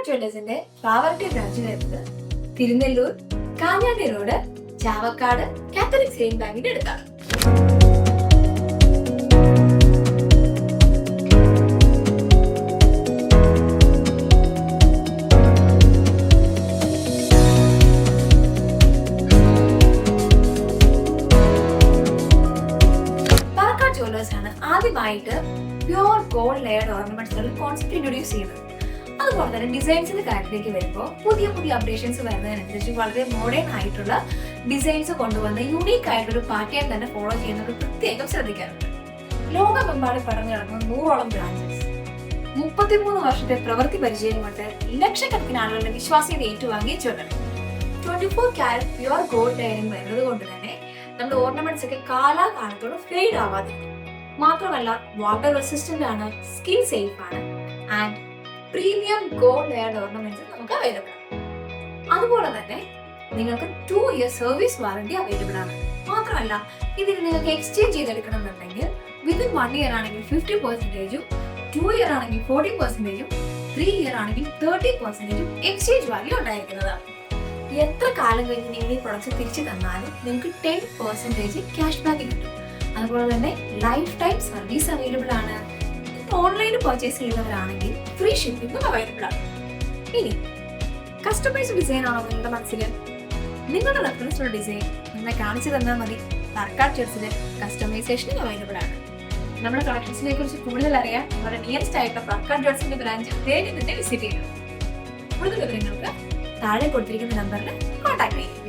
Palakkad ജ്വല്ലേഴ്സിന്റെ Pavaratty branch വരുന്നത് Thirunellur, Kanjani road, Chavakkad catholic saint ബാങ്കിന്റെ അടുത്താണ്. പാലക്കാട് ജ്വല്ലേഴ്സ് ആണ് ആദ്യമായിട്ട് pure gold layered ornaments concept introduce ചെയ്യുന്നത്. അതുപോലെ തന്നെ ഡിസൈൻസിന്റെ കാര്യത്തിലേക്ക് വരുമ്പോൾ പുതിയ പുതിയ അപ്ഡേഷൻസ് വരുന്നതിനനുസരിച്ച് വളരെ മോഡേൺ ആയിട്ടുള്ള ഡിസൈൻസ് കൊണ്ടുവന്ന് യൂണീക്ക് ആയിട്ടൊരു പാറ്റേൺ തന്നെ ഫോളോ ചെയ്യുന്നത് പ്രത്യേകം ശ്രദ്ധിക്കാറുണ്ട്. ലോകമെമ്പാടും പടർന്നു കിടക്കുന്ന 100ഓളം ബ്രാഞ്ചസ്, 33 വർഷത്തെ പ്രവൃത്തി പരിചയം കൊണ്ട് ലക്ഷക്കണക്കിന് ആളുകളുടെ വിശ്വാസ്യത ഏറ്റുവാങ്ങിയ jewellery. 24 carrot pure gold layering വരുന്നത് കൊണ്ട് തന്നെ നമ്മുടെ ഓർണമെന്റ്സ് ഒക്കെ കാലാകാലത്തോട് ഫെയ്ഡ് ആവാതിരിക്കും. മാത്രമല്ല വാട്ടർ റെസിസ്റ്റന്റ് ആണ്, സ്കിൻ സേഫ് ആണ് and premium gold layered ornaments നമുക്ക് അവൈലബിൾ ആണ്. അതുപോലെ തന്നെ നിങ്ങൾക്ക് 2 ഇയർ സർവീസ് വാറന്റി അവൈലബിൾ ആണ്. മാത്രമല്ല ഇതിന് നിങ്ങൾക്ക് എക്സ്ചേഞ്ച് ചെയ്തെടുക്കണമെന്നുണ്ടെങ്കിൽ വിതിൻ 1 ഇയർ ആണെങ്കിൽ 50%, 2 ഇയർ ആണെങ്കിൽ 40%, 3 ഇയർ ആണെങ്കിൽ 30% എക്സ്ചേഞ്ച് വാല്യൂ ഉണ്ടായിരിക്കുന്നതാണ്. എത്ര കാലം കഴിഞ്ഞ് നിങ്ങൾ ഈ പ്രൊഡക്ട്സ് തിരിച്ചു തന്നാലും നിങ്ങൾക്ക് 10% ക്യാഷ് ബാക്ക് കിട്ടും. അതുപോലെ തന്നെ ലൈഫ് ടൈം സർവീസ് അവൈലബിൾ ആണ്. ഓൺലൈനിൽ പർച്ചേസ് ചെയ്യുന്നവരാണെങ്കിൽ ഫ്രീ ഷിപ്പിംഗും അവൈലബിൾ ആണ്. ഇനി കസ്റ്റമൈസ്ഡ് ഡിസൈൻ ആണോ നിങ്ങളുടെ മനസ്സിൽ? നിങ്ങളുടെ റെഫറൻസുള്ള ഡിസൈൻ നിങ്ങളെ കാണിച്ചു തന്നാൽ മതി. പാലക്കാട് ജ്വൽസിന് കസ്റ്റമൈസേഷനും അവൈലബിൾ ആണ്. നമ്മുടെ കളക്ഷൻസിനെ കുറിച്ച് കൂടുതൽ അറിയാൻ നമ്മുടെ നിയറസ്റ്റ് ആയിട്ടുള്ള പാലക്കാട് ജ്വൽസിന്റെ ബ്രാഞ്ച് നേരിട്ട് തന്നെ വിസിറ്റ് ചെയ്യണം. കൂടുതൽ വിവരങ്ങൾക്ക് താഴെ കൊടുത്തിരിക്കുന്ന നമ്പറിൽ കോൺടാക്ട് ചെയ്യും.